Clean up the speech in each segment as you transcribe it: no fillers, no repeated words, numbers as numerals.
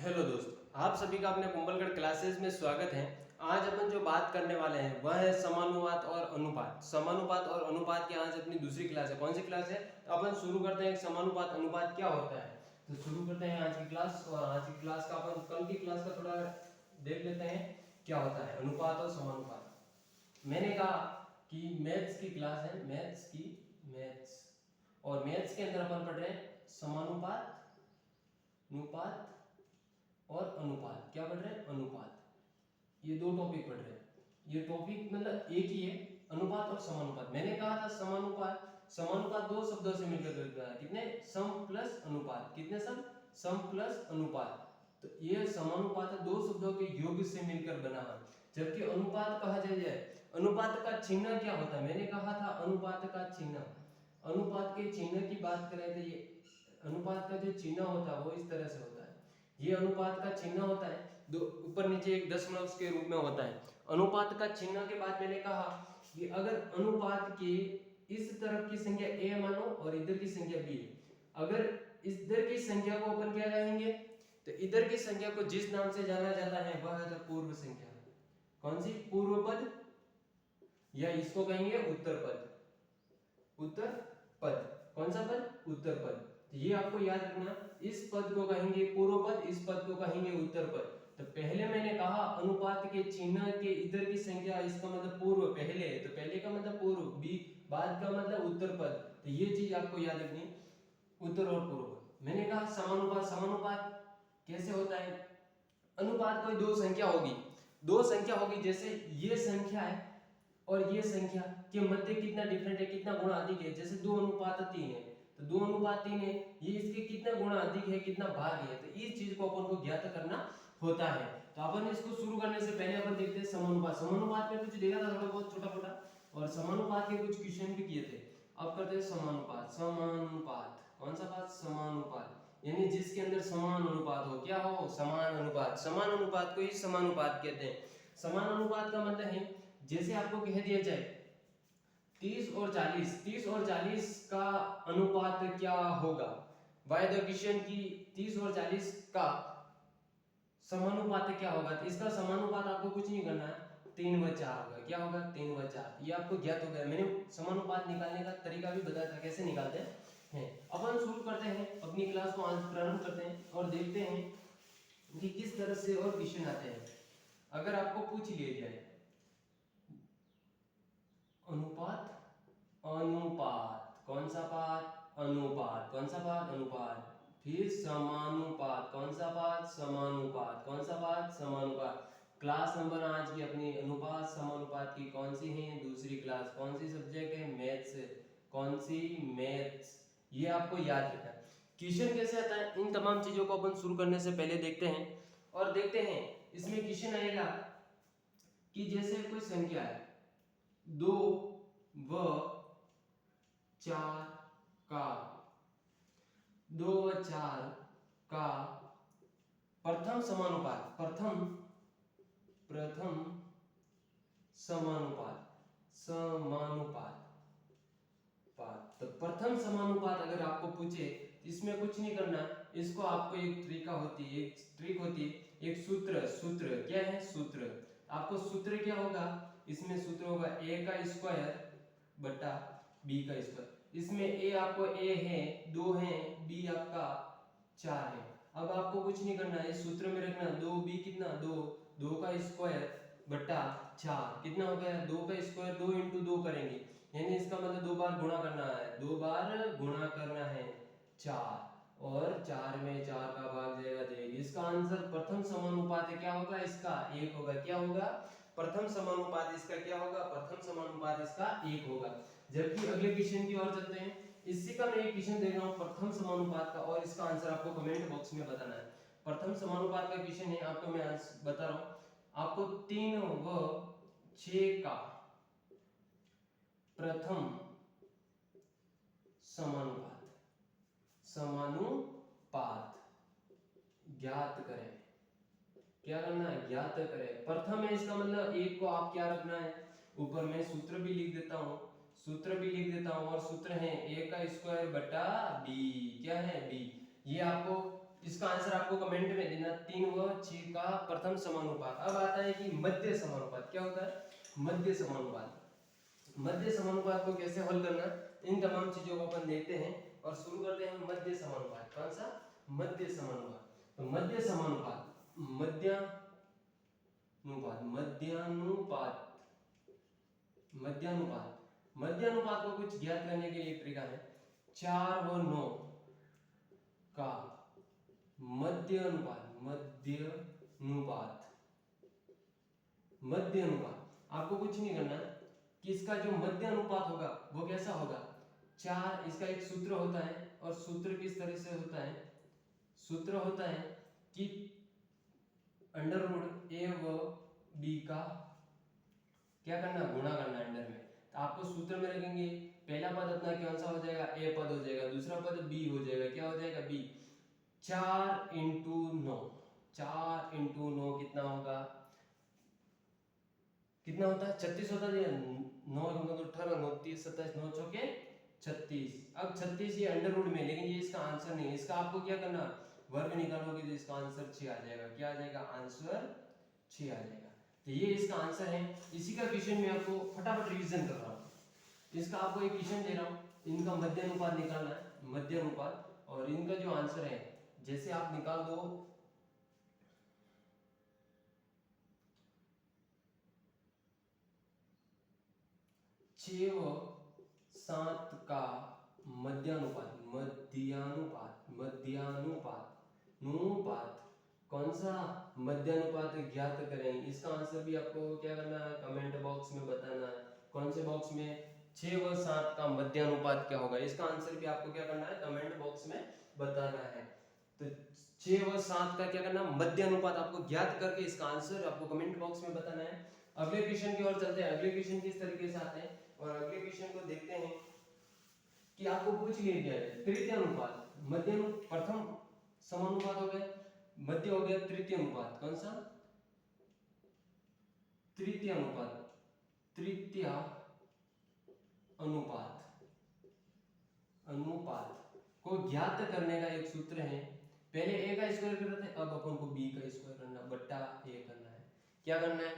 Hello दोस्त, आप सभी का अपने कुंभलगढ़ क्लासेस में स्वागत है। आज अपन जो बात करने वाले हैं वह है समानुपात और अनुपात। समानुपात और अनुपात की आज अपनी दूसरी क्लास है। कौन सी क्लास है? तो अपन शुरू करते हैं समानुपात अनुपात क्या होता है। तो शुरू करते हैं आज की क्लास। और आज की क्लास का अपन कल की क्लास का थोड़ा देख लेते हैं क्या होता है अनुपात और समानुपात। मैंने कहा कि मैथ्स की क्लास है, मैथ्स और मैथ्स के अंदर अपन पढ़ रहे हैं समानुपात, अनुपात और अनुपात। क्या पढ़ रहे हैं? अनुपात। ये दो टॉपिक पढ़ रहे हैं। ये टॉपिक मतलब एक ही है, अनुपात और समानुपात। मैंने कहा था समानुपात दो शब्दों से मिलकर बनता है। कितने? सम प्लस अनुपात। कितने सम? सम प्लस अनुपात। तो ये समानुपात है दो शब्दों के योग से मिलकर बना है। जबकि अनुपात कहा जाए, अनुपात का चिन्ह क्या होता है? मैंने कहा था अनुपात का चिन्ह, अनुपात के चिन्ह की बात करें तो ये अनुपात का जो चिन्ह होता है वो इस तरह से होता है। ये अनुपात का चिन्ह होता है, दो ऊपर नीचे एक दशमलव के रूप में होता है। अनुपात का चिन्ह के बाद मैंने कहा कि अगर अनुपात के इस तरफ की संख्या a मानो और इधर की संख्या b है, अगर इधर की संख्या को अपन क्या कहेंगे? तो इधर की संख्या को जिस नाम से जाना जाता है वह है पूर्व संख्या। कौन सी? पूर्व पद, या इसको कहेंगे उत्तर पद। उत्तर पद। कौन सा पद? उत्तर पद। तो ये आपको याद रखना, इस पद को कहेंगे पूर्व पद, इस पद को कहेंगे उत्तर पद। तो पहले मैंने कहा अनुपात के चिन्ह के इधर की संख्या, इसका मतलब पूर्व पहले है, तो पहले का मतलब पूर्व, बी बाद का मतलब उत्तर पद। तो ये चीज आपको याद रखनी, उत्तर और पूर्व। मैंने कहा समानुपात, समानुपात कैसे होता है? अनुपात कोई दो संख्या होगी, दो संख्या होगी, जैसे ये संख्या है और ये संख्या के मध्य कितना डिफरेंट है, कितना गुणा अधिक है। जैसे 2:3 है, तो 2:3 है, ये इसके कितना गुणा अधिक है, कितना भाग है। तो इस चीज को अपन को ज्ञात करना होता है। तो अपन इसको शुरू करने से पहले अपन देखते हैं समानुपात। समानुपात में कुछ देखा था थोड़ा बहुत छोटा मोटा, और समानुपात के कुछ क्वेश्चन भी किए थे। अब करते हैं समानुपात। समानुपात कौन सा पात? समानुपात, यानी जिसके अंदर समान अनुपात हो। क्या हो? समान अनुपात। समान अनुपात को ही समानुपात कहते हैं। समान अनुपात का मतलब है, जैसे आपको कह दिया जाए 30 और 40 का अनुपात क्या होगा? बाय द क्वेश्चन की 30 और 40 का समानुपात क्या होगा? तो इसका समानुपात आपको कुछ नहीं करना है, 3/4 होगा। क्या होगा? 3/4। ये आपको ज्ञात हो गया। मैंने समानुपात निकालने का तरीका भी बताया था कैसे निकालते हैं। अपन शुरू करते हैं अपनी क्लास को, आज प्रारंभ करते हैं और देखते हैं कि किस तरह से और क्वेश्चन आते हैं। अगर आपको पूछ लिया जाए अनुपात, अनुपात कौन सा पात? अनुपात। कौन सा पात? अनुपात। फिर समानुपात। कौन सा पात? समानुपात। कौन सा पात? समानुपात। क्लास नंबर आज की अपनी अनुपात समानुपात की कौन सी है? दूसरी क्लास। कौन सी सब्जेक्ट है? मैथ्स। कौन सी? मैथ्स। ये आपको याद रखना है। क्वेश्चन कैसे आता है, इन तमाम चीजों को अपन शुरू करने से पहले देखते हैं। और देखते हैं इसमें क्वेश्चन आएगा कि जैसे कोई संख्या है 2 व 4 का, 2 व 4 का प्रथम समानुपात, प्रथम समानुपात तो प्रथम समानुपात अगर आपको पूछे, इसमें कुछ नहीं करना, इसको आपको एक ट्रिक होती है, एक सूत्र क्या है? सूत्र। आपको सूत्र क्या होगा? इसमें सूत्र होगा a का स्क्वायर बटा b का स्क्वायर। इसमें a आपको a है, 2 है, b आपका 4 है। अब आपको कुछ नहीं करना है, इस सूत्र में रखना 2b कितना? 2 का स्क्वायर बटा 4 कितना हो गया? 2 का स्क्वायर 2 इंटू 2 करेंगे, यानी इसका मतलब 2 बार गुणा करना है, 2 बार गुणा करना है 4, और 4 में 4 का भाग जाएगा तो 1। इसका आंसर प्रथम समानुपात क्या होगा? इसका 1 होगा। क्या होगा? प्रथम समानुपात इसका क्या होगा? प्रथम समानुपात इसका 1 होगा। जबकि अगले क्वेश्चन की ओर चलते हैं। इसी का मैं एक क्वेश्चन दे रहा हूं प्रथम समानुपात का, और इसका आंसर आपको कमेंट बॉक्स में बताना है। प्रथम समानुपात का क्वेश्चन है, आपको मैं बता रहा हूं। आपको 3 व 6 का प्रथम समानुपात ज्ञात करें। क्या करना है? ज्ञात करें। प्रथम है, इसका मतलब 1 को आप क्या रखना है? ऊपर मैं सूत्र भी लिख देता हूं, और सूत्र है a का स्क्वायर बटा b। क्या है? b। ये आपको इसका आंसर आपको कमेंट में देना 3 व 6 का प्रथम समानुपात। अब आता है कि मध्य समानुपात। क्या होता है मध्य समानुपात? मध्य समानुपात को कैसे हल करना, इन तमाम चीजों को अपन देखते हैं और शुरू करते हैं मध्य समानुपात। कौन सा? मध्य समानुपात। तो मध्य समानुपात, मध्यानुपात को कुछ ज्ञात करने के लिए एक तरीका है 4 व 9 का मध्य अनुपात। आपको कुछ नहीं करना कि इसका जो मध्य अनुपात होगा वो कैसा होगा 4। इसका एक सूत्र होता है और सूत्र किस तरह से होता है? सूत्र होता है कि अंडर रूट ए व बी का क्या करना, गुणा करना अंडर में। तो आपको सूत्र में रखेंगे, पहला पद अपना कौन सा हो जाएगा? ए पद हो जाएगा, दूसरा पद बी हो जाएगा। क्या हो जाएगा? बी। 4 इंटू 9, 4 इंटू 9 कितना होगा? कितना होता है? 36 होता है। 9 9 18 9 30 27 9 चौके 36। अब 36 ये अंडर रूट में, लेकिन ये इसका आंसर नहीं है। इसका आपको क्या करना, वर्ग निकालोगे तो इसका आंसर 6 आ जाएगा। क्या आ जाएगा? आंसर 6 आ जाएगा। तो ये इसका आंसर है। इसी का क्वेश्चन मैं आपको फटाफट रिवीजन कर रहा हूँ। इसका आपको एक क्वेश्चन दे रहा हूँ, इनका मध्य अनुपात निकालना है, मध्य अनुपात, और इनका जो आंसर है जैसे आप निकाल दो 6 व 7 का मध्यानुपात कौन सा मध्यानुपात ज्ञात करें। इसका आंसर भी आपको क्या करना है, कमेंट बॉक्स में बताना है। कौन से बॉक्स में? 6 व 7 का मध्यानुपात क्या होगा, इसका आंसर भी आपको क्या करना है, कमेंट बॉक्स में बताना है। तो 6 व 7 का क्या करना, मध्यानुपात आपको ज्ञात करके इसका आंसर आपको कमेंट बॉक्स में बताना है। अगले क्वेश्चन की ओर चलते हैं। अगले क्वेश्चन किस तरीके से आते हैं और अगले क्वेश्चन को देखते हैं कि आपको पूछ लिया गया है तृतीय अनुपात, मध्य प्रथम समानुपात हो गया, मध्य हो गया, तृतीय अनुपात। कौन सा? तृतीय अनुपात। तृतीय अनुपात को ज्ञात करने का एक सूत्र है। पहले a का स्क्वायर कर रहे थे, अब अपन को b का स्क्वायर करना बट्टा a करना है। क्या करना है?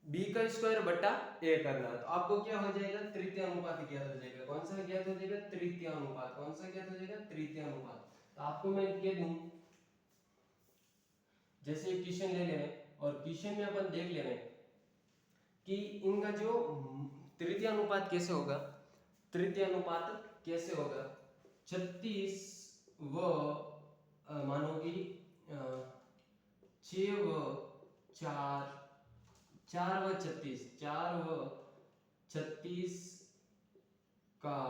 b का स्क्वायर बट्टा a करना है। तो आपको क्या हो जाएगा? तृतीय अनुपात ज्ञात हो जाएगा। कौन सा ज्ञात हो जाएगा? तृतीय अनुपात। कौन सा ज्ञात हो जाएगा? तृतीय अनुपात। तो आपको मैं कह दूं, जैसे एक क्वेश्चन ले लें और क्वेश्चन में अपन देख लें कि इनका जो तृतीय अनुपात कैसे होगा। तृतीय अनुपात कैसे होगा? 36 व मानो कि 6 व 4 व 36 का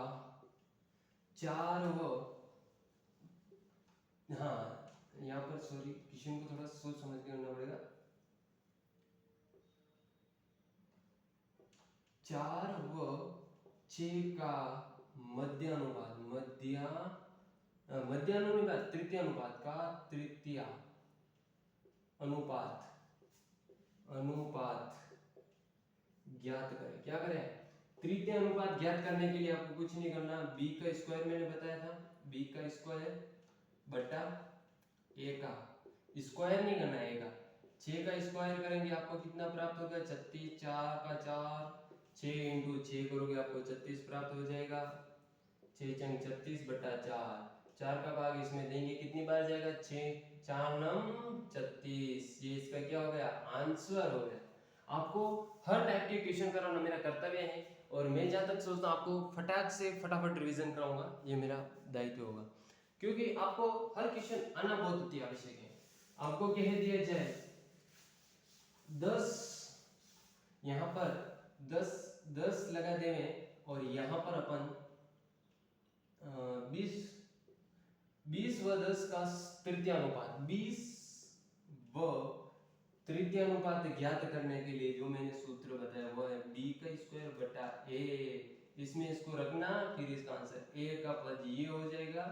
4 व, हाँ यहाँ पर सॉरी क्वेश्चन को थोड़ा सोच समझ के करना पड़ेगा। 4 व 6 का मध्यानुपात तृतीय अनुपात का तृतीय अनुपात ज्ञात करें। क्या करें? तृतीय अनुपात ज्ञात करने के लिए आपको कुछ नहीं करना, b का स्क्वायर मैंने बताया था, b का स्क्वायर बटा a का स्क्वायर नहीं करना है, a का 6 का स्क्वायर करेंगे आपको कितना प्राप्त होगा? 36। 4 का 4, 6 इंटू 6 करोगे आपको 36 प्राप्त हो जाएगा। 6 चंग 36 बटा 4 का भाग इसमें देंगे, कितनी बार जाएगा? 6 4 नम 36। ये इसका क्या हो गया? आंसर हो गया। आपको हर टाइप के क्वेश्चन कराना मेरा कर्तव्य है और मैं जहाँ तक सोचता हूँ आपको फटाक से फटाफट रिवीजन कराऊंगा, ये मेरा दायित्व होगा, क्योंकि आपको हर क्वेश्चन आना बहुत अति आवश्यक है। आपको कह दिया जाए 10, यहाँ पर 10 लगा देवे और यहाँ पर अपन 20 व 10 का तृतीय अनुपात, 20 व तृतीय अनुपात ज्ञात करने के लिए जो मैंने सूत्र बताया वो है b का स्क्वायर बटा a। इसमें इसको रखना, फिर इसका आंसर a का पद ये हो जाएगा,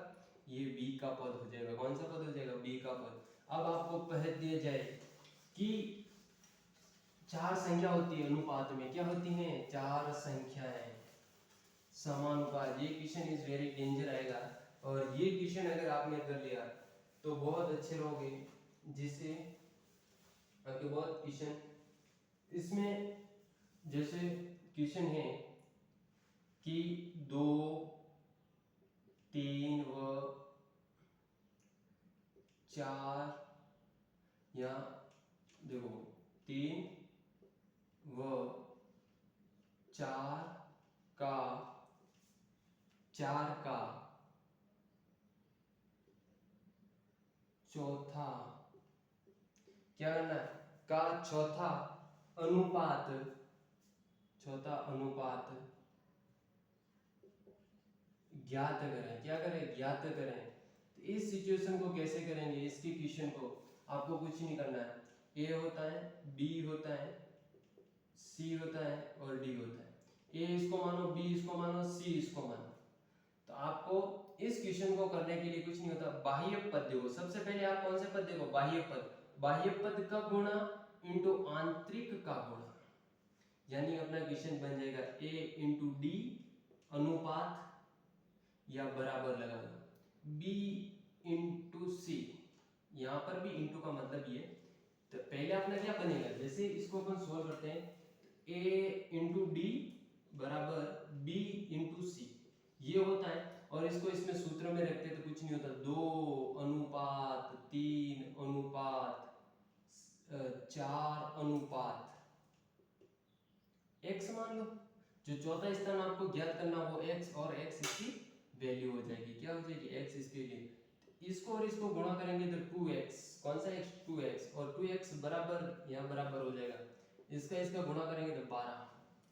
ये b का पद हो जाएगा। कौन सा पद हो जाएगा? b का पद। अब आपको कह दिया जाए कि 4 संख्या होती है अनुपात में, क्या होती हैं? 4 संख्याएं समानुपात। ये क्वेश्चन इज वेरी डेंजर आएगा और ये क्वेश्चन अगर आपने कर लिया तो बहुत अच्छे रहोगे, जिससे आपके बहुत क्वेश्चन इसमें जैसे क्वेश्चन है कि 2, 3 व 4 या देखो 3 व 4 का 4 का चौथा क्या करना है का चौथा अनुपात ज्ञात करें। क्या करें? ज्ञात करें। तो इस सिचुएशन को कैसे करेंगे? इसकी क्वेश्चन को आपको कुछ नहीं करना है, ए होता है, बी होता है, सी होता है और डी होता है। ए इसको मानो, बी इसको मानो, सी इसको मानो। तो आपको इस क्वेश्चन को करने के लिए कुछ नहीं होता, बाह्य पद देखो। सबसे पहले आप कौन से पद देखो? बाह्य पद। बाह्य पद का गुणा इंटू आंतरिक का गुणा, यानी अपना क्वेश्चन बन जाएगा ए इंटू डी अनुपात या बराबर लगा दो बी इंटू सी। यहाँ पर भी इंटू का मतलब ये, तो पहले अपना क्या बनेगा, जैसे इसको अपन सोल्व करते हैं, ए इंटू डी बराबर बी इंटू सी ये होता है। और इसको इसमें सूत्र में रखते हैं तो कुछ नहीं होता, 2 अनुपात 3 अनुपात 4 अनुपात x मान लो। जो चौथा स्थान आपको ज्ञात करना वो x, और x इसकी वैल्यू हो जाएगी। क्या हो जाएगी? x इसकी वैल्यू। इसको और इसको गुणा करेंगे तो 2x, कौन सा x? 2x, और 2x बराबर यहाँ बराबर हो जाएगा, इसका इसका गुणा करेंगे तो 12।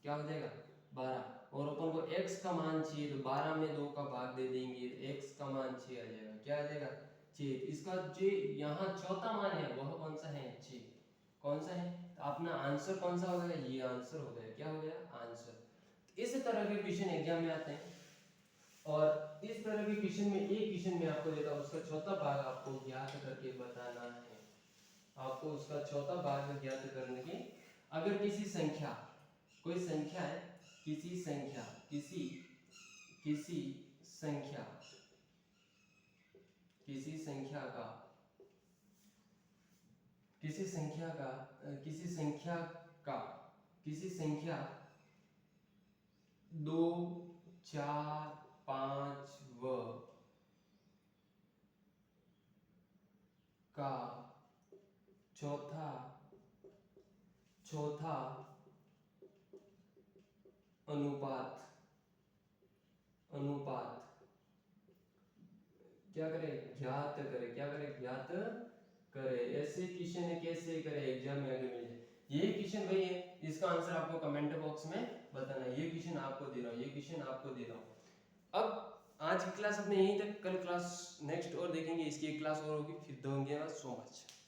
क्या हो जाएगा? 12। और अपन को x का मान चाहिए तो 12 में 2 का भाग दे देंगे, x का मान 6 आ जाएगा। क्या आ जाएगा? 6। इसका जो यहाँ चौथा मान है वह कौन सा है? 6। कौन सा है? तो अपना आंसर कौन सा हो गया? ये आंसर हो गया। क्या हो गया? आंसर। इस तरह के क्वेश्चन एग्जाम में आते हैं, और इस तरह के क्वेश्चन में एक क्वेश्चन में आपको देता हूं, उसका चौथा भाग आपको ज्ञात करके बताना है। आपको उसका चौथा भाग ज्ञात करने की, अगर किसी संख्या, कोई संख्या है, किसी संख्या किसी संख्या किसी संख्या का किसी संख्या का किसी संख्या का किसी संख्या 2, 4, 5 व का चौथा अनुपात क्या करें? ज्ञात करें। क्या करें? ज्ञात करें। ऐसे क्वेश्चन है, कैसे करें एग्जाम में आगे मिल जाए। ये क्वेश्चन वही है, इसका आंसर आपको कमेंट बॉक्स में बताना है। ये क्वेश्चन आपको दे रहा हूँ, ये क्वेश्चन आपको दे रहा हूँ। अब आज की क्लास अपने यहीं तक, कल क्लास नेक्स्ट और देखेंगे, इसकी एक क्लास और होगी, फिर धन्यवाद सो मच।